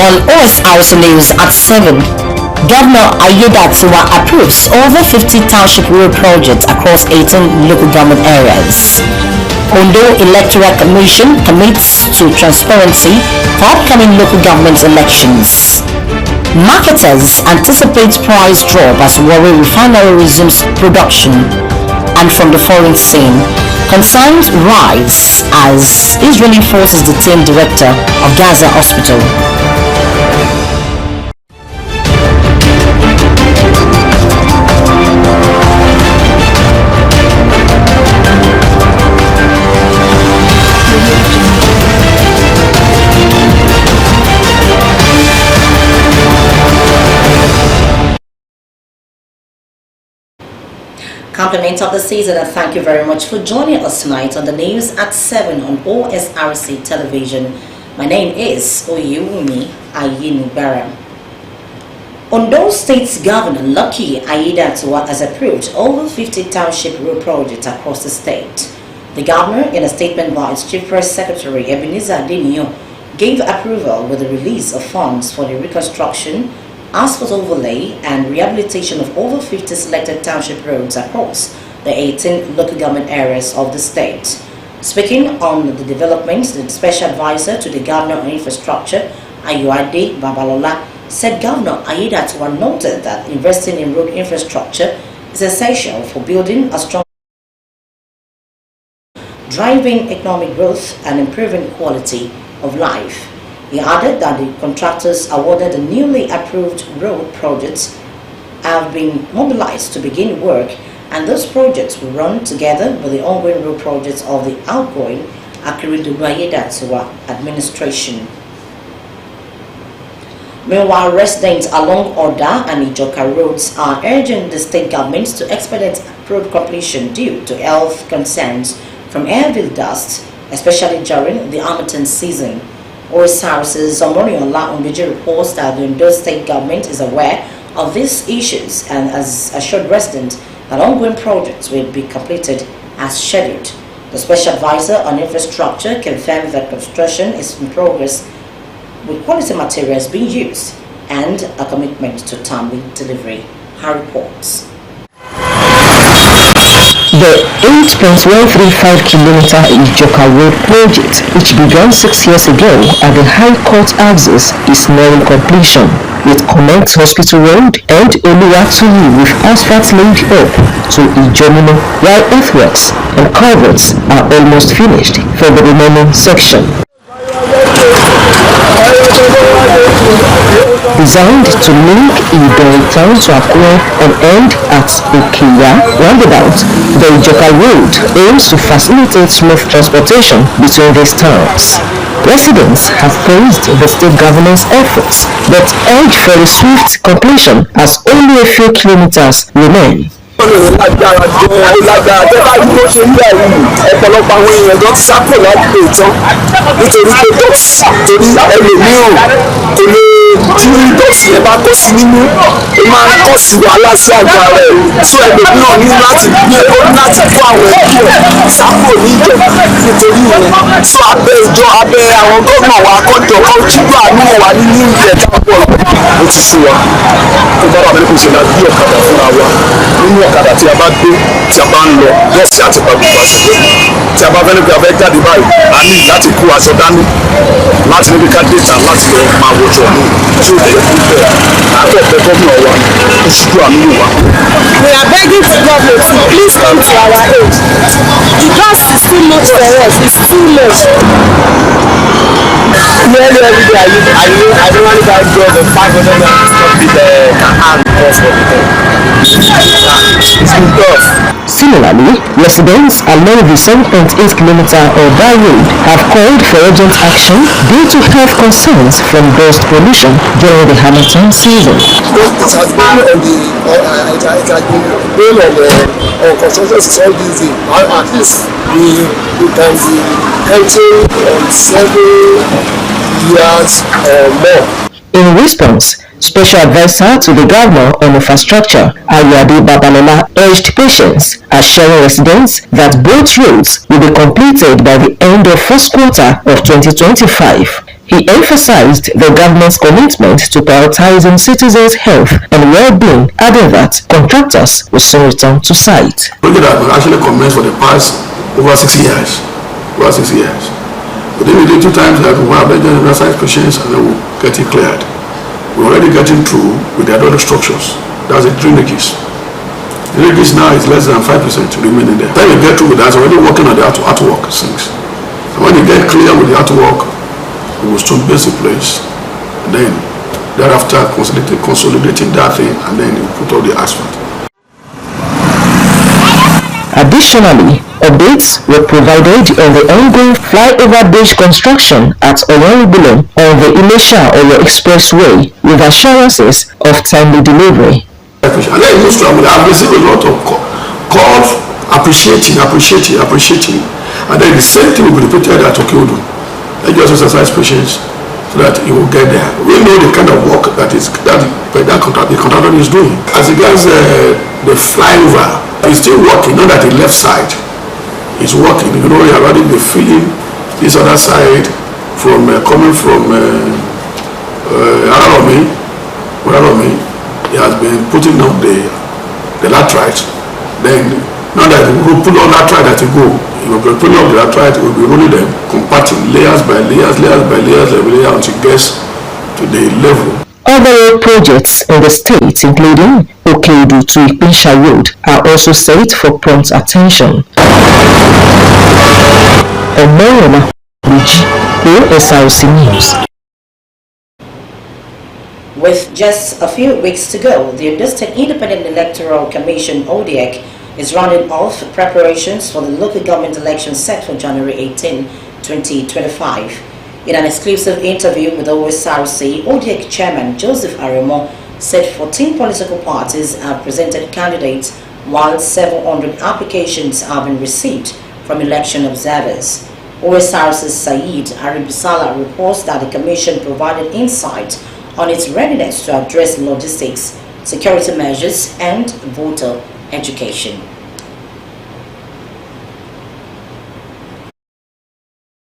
on Osrc News at 7. Governor Aiyedatiwa approves over 50 township road projects across 18 local government areas. Ondo Electoral Commission commits to transparency for upcoming local government elections. Marketers anticipate price drop as Warri Refinery resumes production. And from the foreign scene, concerns rise as Israeli forces detain director of Gaza Hospital. Compliment of the season, and thank you very much for joining us tonight on the news at 7 on Osrc television. My name is Oyewumi Ayinubara. Ondo State's Governor Lucky Aiyedatiwa has approved over 50 township road projects across the state. The governor, in a statement by its Chief Press Secretary Ebenezer Adenio, gave approval with the release of funds for the reconstruction, asphalt overlay and rehabilitation of over 50 selected township roads across the 18 local government areas of the state. Speaking on the developments, the special advisor to the governor on infrastructure, Ayuade Babalola, said Governor Aiyedatiwa noted that investing in road infrastructure is essential for building a strong, driving economic growth and improving quality of life. He added that the contractors awarded the newly approved road projects have been mobilized to begin work, and those projects will run together with the ongoing road projects of the outgoing Akeredolu Aiyedatiwa administration. Meanwhile, residents along Oda and Ijoka roads are urging the state government to expedite road completion due to health concerns from airfield dust, especially during the Harmattan season. Osrc's Omoriola Umbiji reports that the Ondo State government is aware of these issues and has assured residents that ongoing projects will be completed as scheduled. The special advisor on infrastructure confirmed that construction is in progress with quality materials being used and a commitment to timely delivery. Her reports. The 8.135-kilometer Ijoka Road project, which began 6 years ago at the High Court axis, is nearing completion, with Connect Hospital Road and Oluwatuli with asphalt laid up to Ijomino, while earthworks and culverts are almost finished for the remaining section. Designed to link Idoy town to Akure and end at Okeya roundabout, the Ijoka Road aims to facilitate smooth transportation between these towns. Residents have praised the state governor's efforts, but urged for a swift completion as only a few kilometers remain. Tí dọ́ọ̀tì yẹn bá kó sí nínú ó máa ń kọ́ sí wàhálà sí àgbà rẹ̀ tí ẹlòmíràn ní láti gbé ó ní láti kó àwọn ẹbí ẹ̀ sápò ní ìjọba nítorí yẹn tí abẹ́ àwọn gómìnà wa kọjọ kó jígbà àánú wa nínú ilẹ̀ táwọn ó ti sún wa tó bá wà ní kò ṣe náà bí ọ̀kadà fúnra wa nínú ọ̀kadà tí a bá gbé tí a bá ń lọ bọ́ọ̀sì àti pàgbé wa sí tí a bá fẹ́ níbi abẹ́ jáde báyìí a ní láti kó aṣọ dání láti níbi ká dé tà láti lọ máa wọjọ ní tí ó tẹ̀lé fún bẹ́ẹ̀ àtọ̀pẹ́ gómìnà wa ó ṣíjú àánú wa. We are begging the government to please come to our aid. The cost is too much for us, it's too much. Nearly every day I normally buy the 500 naira to be the can cost for the thing. It's been tough. Similarly, residents along the 7.8-kilometer Oda Road have called for urgent action due to health concerns from dust pollution during the Harmattan season. It has been on the construction is all busy. At least we can be entering on 7 years or more. In response, Special Advisor to the Governor on Infrastructure, Ayuade Babalola, urged patience, assuring residents that both roads will be completed by the end of first quarter of 2025. He emphasized the government's commitment to prioritizing citizens' health and well-being, adding that contractors will soon return to site. Project has been actually commenced for the past over 6 years. But then we did 2 times that we have the site patients and then we'll get it cleared. We're already getting through with the other structures. That's the drainages. The drainages now is less than 5% remaining there. Then we get through with that, we're already working on the artwork since. And when you get clear with the artwork, we will stone basic place. And then thereafter consolidating that thing and then you put all the asphalt. Additionally, updates were provided on the ongoing flyover bridge construction at Oyoribulum on the Ilesha-Oyo Expressway with assurances of timely delivery. And then I've received a lot of calls appreciating. And then the same thing will be repeated at Okiodu. Let's just exercise patience so that you will get there. We know the kind of work the contractor is doing. As regards the flyover, it's still working, not that the left side is working. You know, you're already been feeling this other side from coming from Araromi. He has been putting up the laterite. Then, now that we will put on laterite that you go, you will be putting up the laterite, we will be rolling them, compacting layers by layers until it gets to the level. Other road projects in the state, including Okeodu to Ipinsha Road, are also set for prompt attention. Omoroma Bridge, OSRC News. With just a few weeks to go, the Ondo State Independent Electoral Commission (ODEC) is rounding off preparations for the local government election set for January 18, 2025. In an exclusive interview with Osrc, ODEC Chairman Joseph Aremo said 14 political parties have presented candidates while 700 applications have been received from election observers. Osrc's Saeed Aribisala reports that the Commission provided insight on its readiness to address logistics, security measures, and voter education.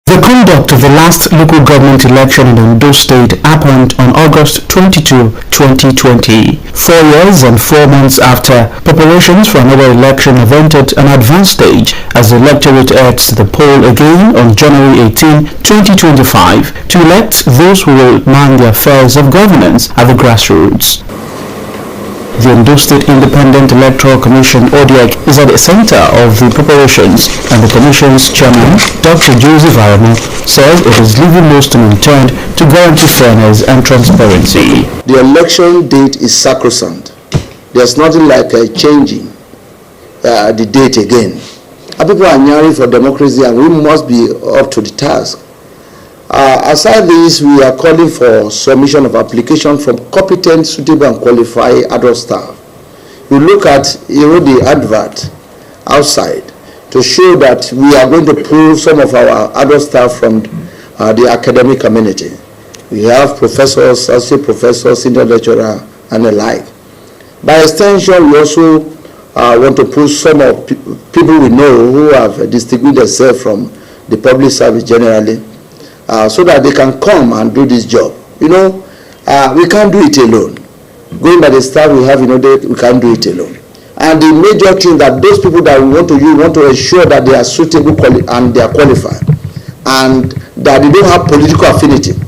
The conduct of the last local government election in Ondo State happened on August 22, 2020. 4 years and 4 months after, preparations for another election have entered an advanced stage as the electorate heads to the poll again on January 18, 2025 to elect those who will man the affairs of governance at the grassroots. The Ondo State Independent Electoral Commission (ODEC) is at the center of the preparations, and the Commission's chairman, Dr. Joseph Aremo, says it is leaving no stone unturned to guarantee fairness and transparency. The election date is sacrosanct. There's nothing like changing the date again. Our people are yearning for democracy, and we must be up to the task. Aside this, we are calling for submission of application from competent, suitable, and qualified adult staff. We look at the advert outside to show that we are going to pull some of our adult staff from the academic community. We have professors, associate professors, senior lecturer, and the like. By extension, we also want to pull some of people we know who have distinguished themselves from the public service generally, so that they can come and do this job. We can't do it alone. Going by the staff we have, we can't do it alone. And the major thing that those people that we want to use, want to ensure that they are suitable and they are qualified, and that they don't have political affinity.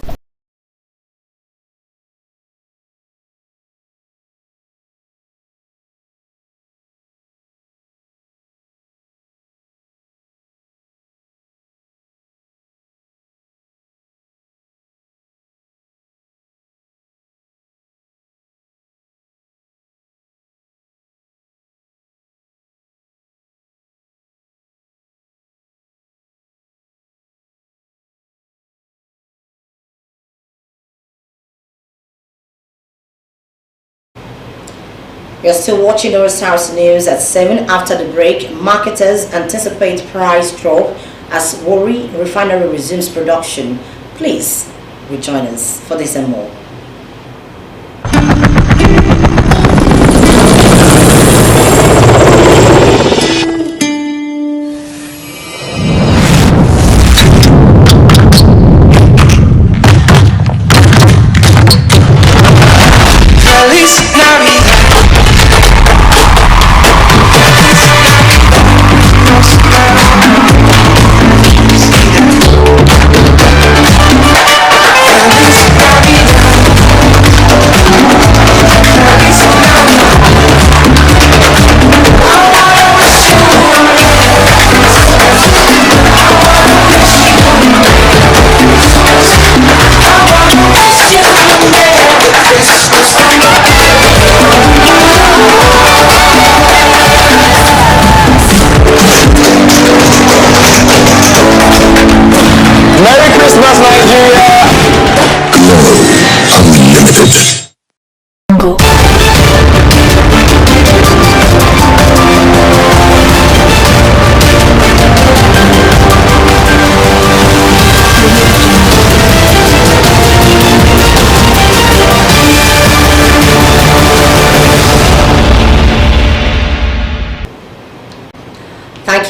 You're still watching Osrc News at 7. After the break, marketers anticipate price drop as Warri Refinery resumes production. Please rejoin us for this and more.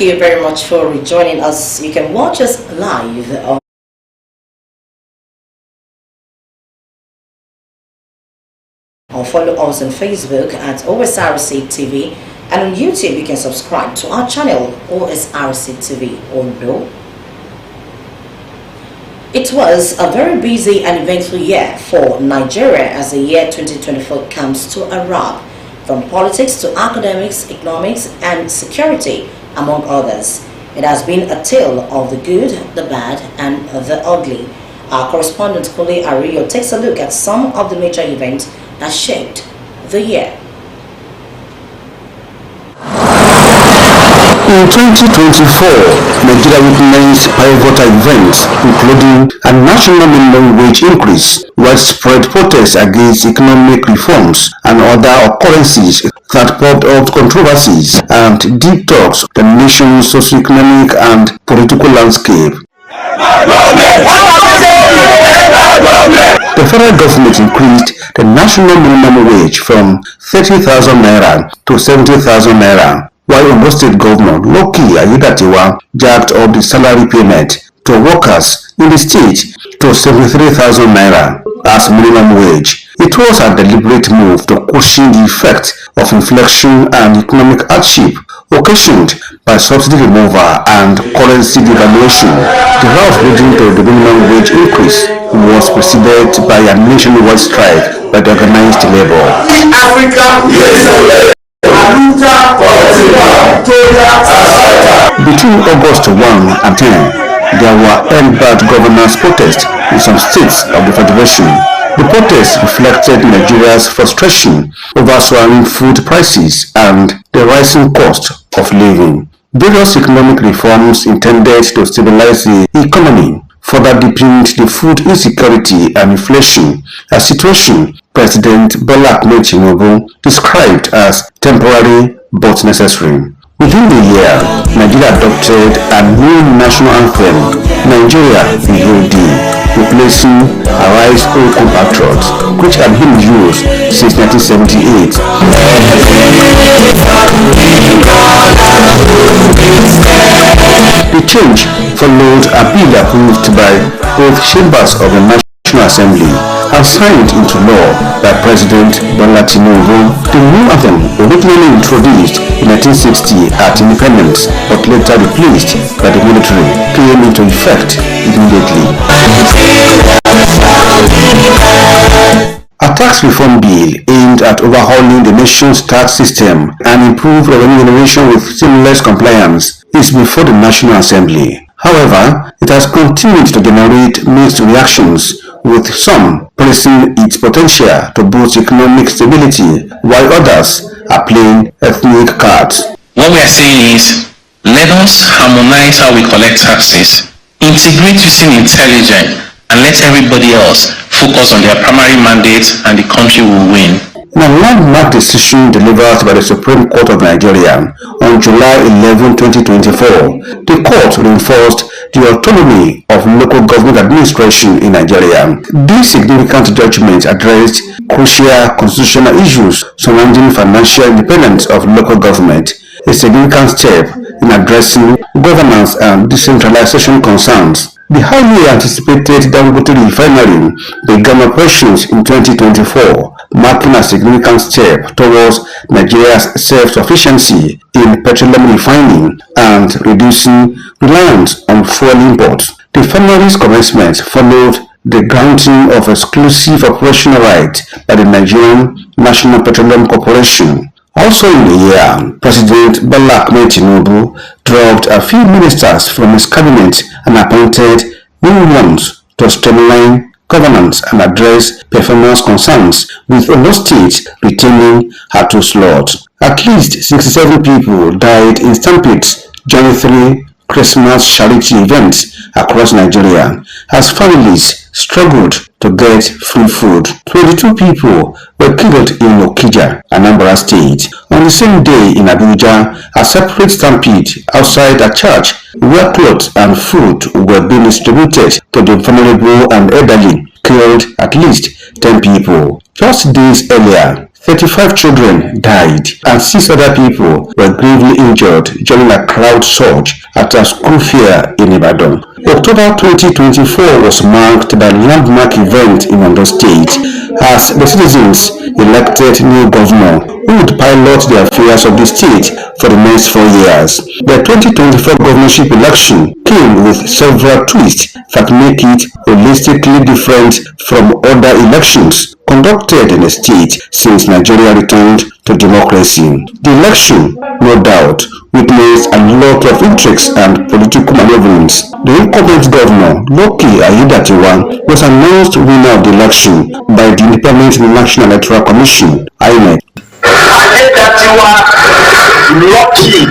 you very much for rejoining us. You can watch us live on or follow us on Facebook at Osrc TV, and on YouTube you can subscribe to our channel Osrc TV Ondo. It was a very busy and eventful year for Nigeria as the year 2024 comes to a wrap, from politics to academics, economics and security, among others. It has been a tale of the good, the bad and the ugly. Our correspondent Kule Ario takes a look at some of the major events that shaped the year. In 2024, Nigeria witnessed pivotal events, including a national minimum wage increase, widespread protests against economic reforms, and other occurrences that popped up controversies and deep talks on the nation's socio-economic and political landscape. The federal government increased the national minimum wage from 30,000 naira to 70,000 naira, while Ondo State Governor Loki Ayedatiwa jacked up the salary payment to workers in the state to 73,000 naira as minimum wage. It was a deliberate move to cushion the effect of inflation and economic hardship occasioned by subsidy removal and currency devaluation. The route leading to the minimum wage increase was preceded by a nationwide strike by the organized labor. Between August 1 and 10, there were end bad governance protests in some states of the Federation. The protests reflected Nigeria's frustration over soaring food prices and the rising cost of living. Various economic reforms intended to stabilize the economy further deepened the food insecurity and inflation, a situation President Bola Ahmed Tinubu described as temporary but necessary. Within the year, Nigeria adopted a new national anthem, Nigeria VOD, replacing Arise O Compatriots, which had been used since 1978. The change followed a bill approved by both chambers of the National Assembly and signed into law by President Bola Tinubu. The new anthem, originally introduced in 1960 at independence but later replaced by the military, came into effect immediately. A tax reform bill aimed at overhauling the nation's tax system and improve revenue generation with seamless compliance is before the National Assembly. However, it has continued to generate mixed reactions, with some praising its potential to boost economic stability, while others are playing ethnic cards. What we are saying is, let us harmonize how we collect taxes, integrate using intelligence, and let everybody else focus on their primary mandate, and the country will win. In a landmark decision delivered by the Supreme Court of Nigeria on July 11, 2024, the court reinforced the autonomy of local government administration in Nigeria. This significant judgment addressed crucial constitutional issues surrounding financial independence of local government, a significant step in addressing governance and decentralization concerns. The highly anticipated Dangote refinery began operations in 2024, marking a significant step towards Nigeria's self-sufficiency in petroleum refining and reducing reliance on fuel imports. The refinery's commencement followed the granting of exclusive operational rights by the Nigerian National Petroleum Corporation. Also in the year, President Bola Ahmed Tinubu dropped a few ministers from his cabinet and appointed new ones to streamline governance and address performance concerns, with Ondo State retaining her 2 slots. At least 67 people died in stampedes during 3 Christmas charity events across Nigeria as families struggled to get free food. 22 people were killed in Okija, Anambra State. On the same day in Abuja, a separate stampede outside a church where clothes and food were being distributed to the vulnerable and elderly killed at least 10 people. Just days earlier, 35 children died and 6 other people were gravely injured during a crowd surge at a school fair in Ibadan. October 2024 was marked by a landmark event in Ondo State as the citizens elected new governor who would pilot the affairs of the state for the next 4 years. The 2024 governorship election came with several twists that make it holistically different from other elections conducted in the state since Nigeria returned to democracy. The election, no doubt, witnessed a lot of intrigues and political maneuverings. The incumbent governor, Loki Ayedatiwa, was announced winner of the election by the Independent National Electoral Commission, INEC. Ayedatiwa Lucky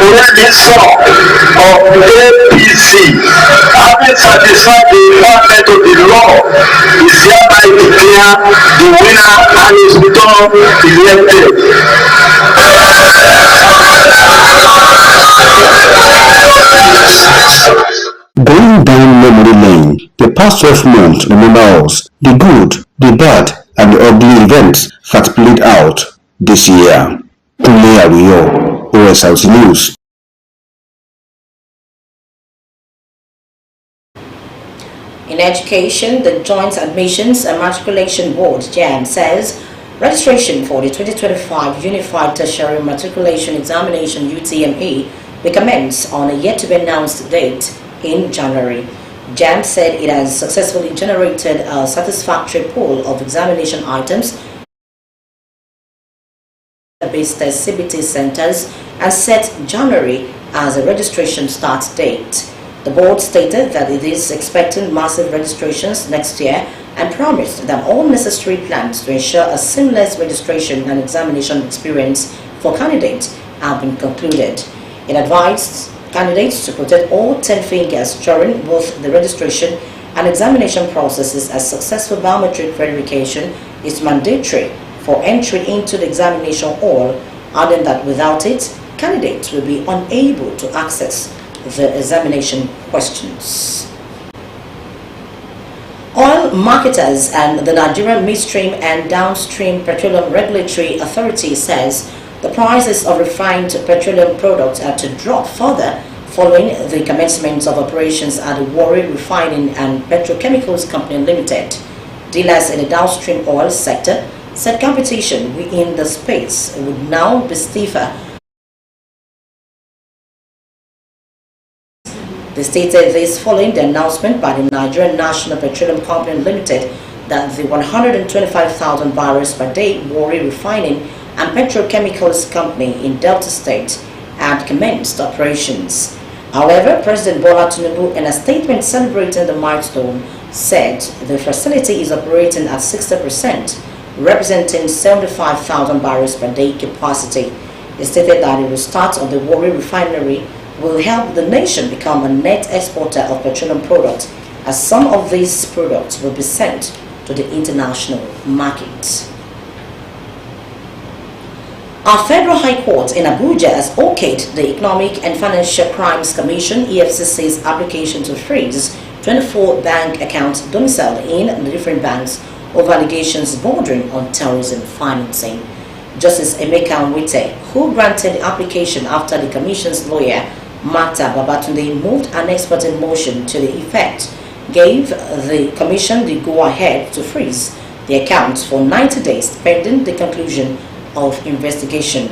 Oladipo of APC, having satisfied the requirement of the law, is hereby declared the winner and is returned elected. Going down memory lane, the past 12 months remember us, the good, the bad, and the ugly events that played out this year. Kunle Awiyo, Osrc News. In education, the Joint Admissions and Matriculation Board, JAM, says registration for the 2025 Unified Tertiary Matriculation Examination UTME will commence on a yet-to-be-announced date in January. JAM said it has successfully generated a satisfactory pool of examination items based CBT centers and set January as a registration start date. The board stated that it is expecting massive registrations next year and promised that all necessary plans to ensure a seamless registration and examination experience for candidates have been concluded. It advised candidates to protect all 10 fingers during both the registration and examination processes, as successful biometric verification is mandatory for entry into the examination hall, adding that without it, candidates will be unable to access the examination questions. Oil marketers and the Nigerian Midstream and Downstream Petroleum Regulatory Authority says the prices of refined petroleum products are to drop further following the commencement of operations at the Warri Refining and Petrochemicals Company Limited. Dealers in the downstream oil sector said competition within the space would now be stiffer. They stated this following the announcement by the Nigerian National Petroleum Company Limited that the 125,000 barrels per day Warri Refining and Petrochemicals Company in Delta State had commenced operations. However, President Bola Tinubu, in a statement celebrating the milestone, said the facility is operating at 60%, representing 75,000 barrels per day capacity. He stated that the restart of the Warri Refinery will help the nation become a net exporter of petroleum products, as some of these products will be sent to the international market. Our Federal High Court in Abuja has okayed the Economic and Financial Crimes Commission (EFCC's) application to freeze 24 bank accounts domiciled in the different banks over allegations bordering on terrorism financing. Justice Emeka Nwite, who granted the application after the Commission's lawyer Martha Babatunde moved an ex parte motion to the effect, gave the Commission the go-ahead to freeze the accounts for 90 days pending the conclusion of investigation.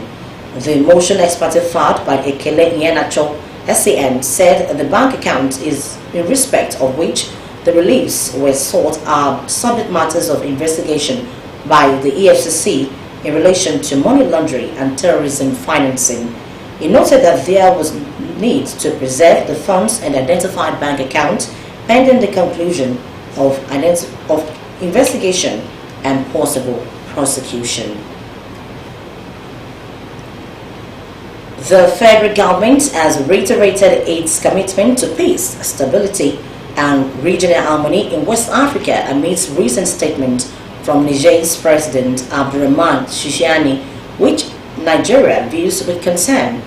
The motion ex parte filed by Ekele Iheanacho, SAN, said the bank account is in respect of which the reliefs were sought are subject matters of investigation by the EFCC in relation to money laundering and terrorism financing. He noted that there was need to preserve the funds and identified bank accounts pending the conclusion of investigation and possible prosecution. The federal government has reiterated its commitment to peace, stability, and regional harmony in West Africa amidst recent statements from Niger's President Abdurrahman Tchiani, which Nigeria views with concern.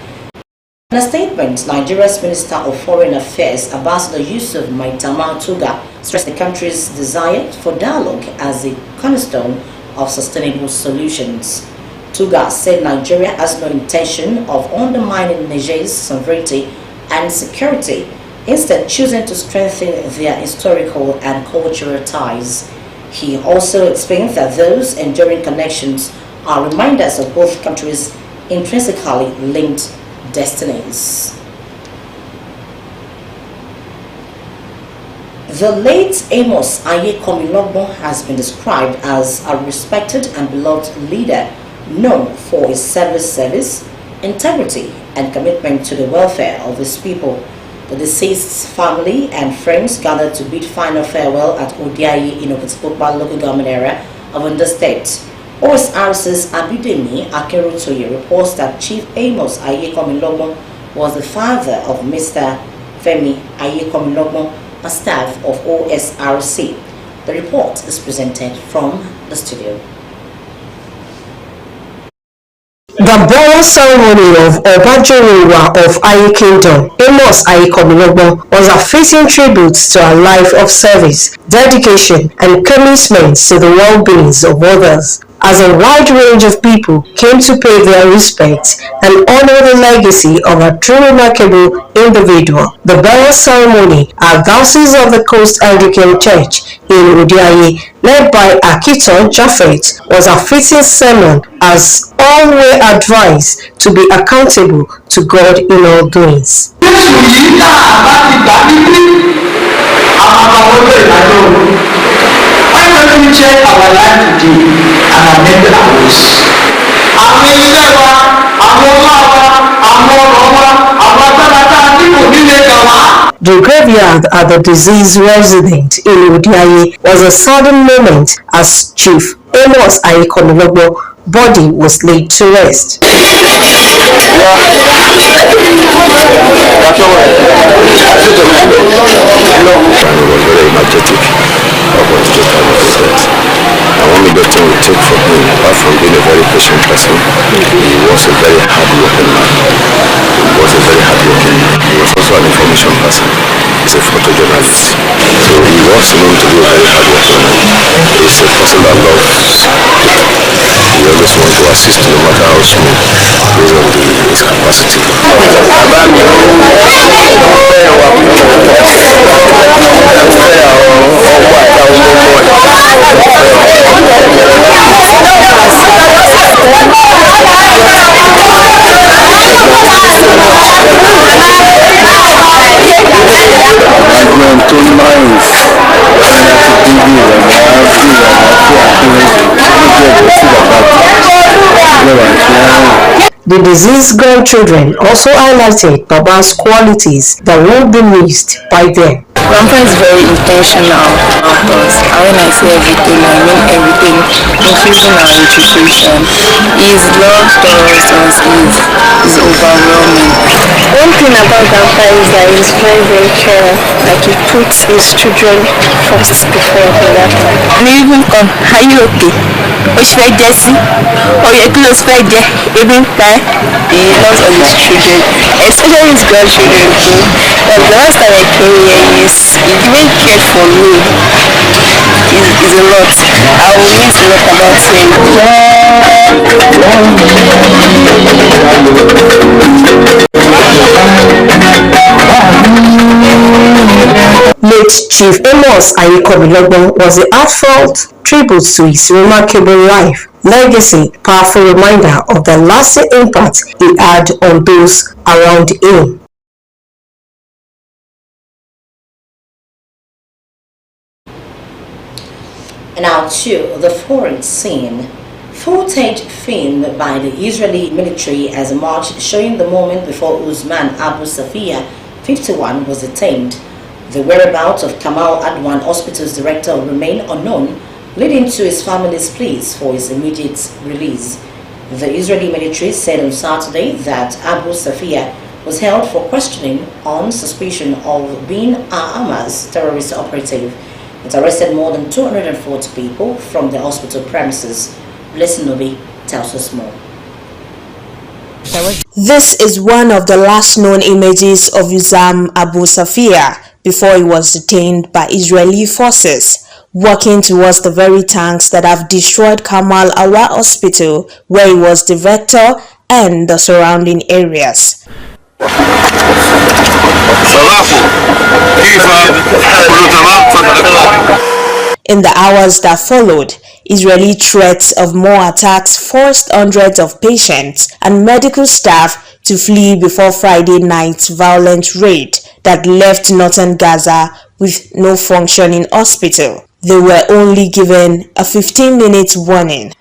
In a statement, Nigeria's Minister of Foreign Affairs, Ambassador Yusuf Maitama Tuga, stressed the country's desire for dialogue as a cornerstone of sustainable solutions. Tuga said Nigeria has no intention of undermining Niger's sovereignty and security, instead choosing to strengthen their historical and cultural ties. He also explained that those enduring connections are reminders of both countries' intrinsically linked destinies. The late Amos Ayekomilogbo has been described as a respected and beloved leader known for his service, integrity, and commitment to the welfare of his people. The deceased's family and friends gathered to bid final farewell at Odiayi in Okitipupa local government area of Ondo State. Osrc's Abidemi Akerutoye reports that Chief Amos Ayekomilogbo was the father of Mr. Femi Ayekomilogbo, a staff of Osrc. The report is presented from the studio. The burial ceremony of Obajorewa of Aye Kingdom, Amos Ayekomilogbo, was a fitting tribute to a life of service, dedication, and commitment to the well-being of others, as a wide range of people came to pay their respects and honor the legacy of a truly remarkable individual. The burial ceremony at Diocese of the Coast Anglican Church in Odiayi, led by Akiton Japhet, was a fitting sermon, as all were advised to be accountable to God in all doings. Why don't we check our life today and amend our ways? The graveyard at the deceased resident in Odiayi was a sudden moment as Chief Amos Ayekomilogbo body was laid to rest. And one major thing we take from him, apart from being a very patient person, he was a very hard-working man. He was also an information person. He's a photojournalist. So he was known to be a very hard-working man. He's a person that loves people. He always wants to assist no matter how small, based on his capacity. The deceased grandchildren also highlighted Baba's qualities that will be missed by them. Grandpa is very intentional about us, and when I say everything, I mean everything, including our education. His love towards us is overwhelming. One thing about Grandpa is that he's very, very caring. Like, he puts his children first before other. And even come, are you okay? Which way Jesse? Or your close by there? Even time? He loves all his children, especially his grandchildren too. But the last time I came here, he even cared for me. It's a lot. I will miss a lot about him. Late Chief Amos Ayekomilogbo was a heartfelt tribute to his remarkable life, legacy, powerful reminder of the lasting impact he had on those around him. And now to the foreign scene. Footage filmed by the Israeli military as a march showing the moment before Usman Abu Safia, 51, was detained. The whereabouts of Kamal Adwan Hospital's director remain unknown, leading to his family's pleas for his immediate release. The Israeli military said on Saturday that Abu Safia was held for questioning on suspicion of being Hamas terrorist operative. It arrested more than 240 people from the hospital premises. Blessing tells us more. This is one of the last known images of Usman Abu Safia before he was detained by Israeli forces. working towards the very tanks that have destroyed Kamal Awa Hospital, where he was director, and the surrounding areas. In the hours that followed, Israeli threats of more attacks forced hundreds of patients and medical staff to flee before Friday night's violent raid that left northern Gaza with no functioning hospital. They were only given a 15-minute warning.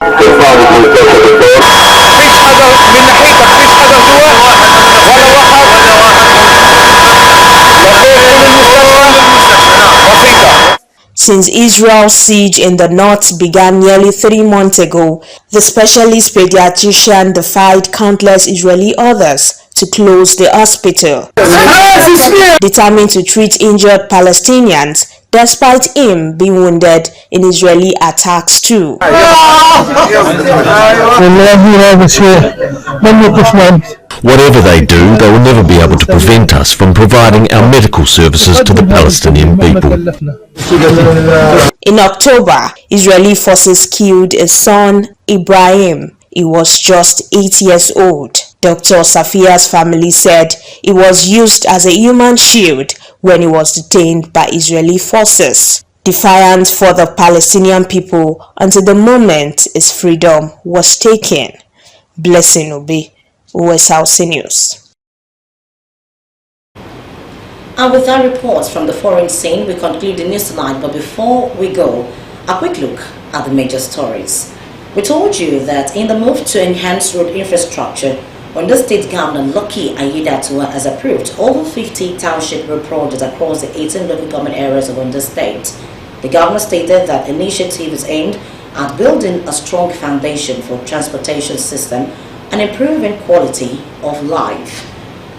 Since Israel's siege in the north began nearly 3 months ago, the specialist pediatrician defied countless Israeli orders to close the hospital, determined to treat injured Palestinians despite him being wounded in Israeli attacks too. Whatever they do, they will never be able to prevent us from providing our medical services to the Palestinian people. In October, Israeli forces killed his son Ibrahim. He was just 8 years old. Dr. Safia's family said he was used as a human shield when he was detained by Israeli forces. Defiant for the Palestinian people until the moment his freedom was taken. Blessing Obi, Osrc News. And with that report from the foreign scene, we conclude the news tonight. But before we go, a quick look at the major stories. We told you that in the move to enhance road infrastructure, Ondo State Governor Lucky Aiyedatiwa has approved over 50 township road projects across the 18 local government areas of Ondo State. The governor stated that initiative is aimed at building a strong foundation for transportation system and improving quality of life.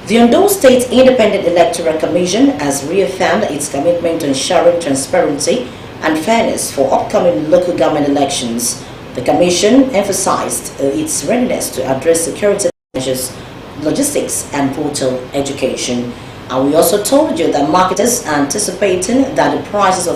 The Ondo State Independent Electoral Commission has reaffirmed its commitment to ensuring transparency and fairness for upcoming local government elections. The Commission emphasized its readiness to address security measures, logistics, and voter education. And we also told you that marketers are anticipating that the prices of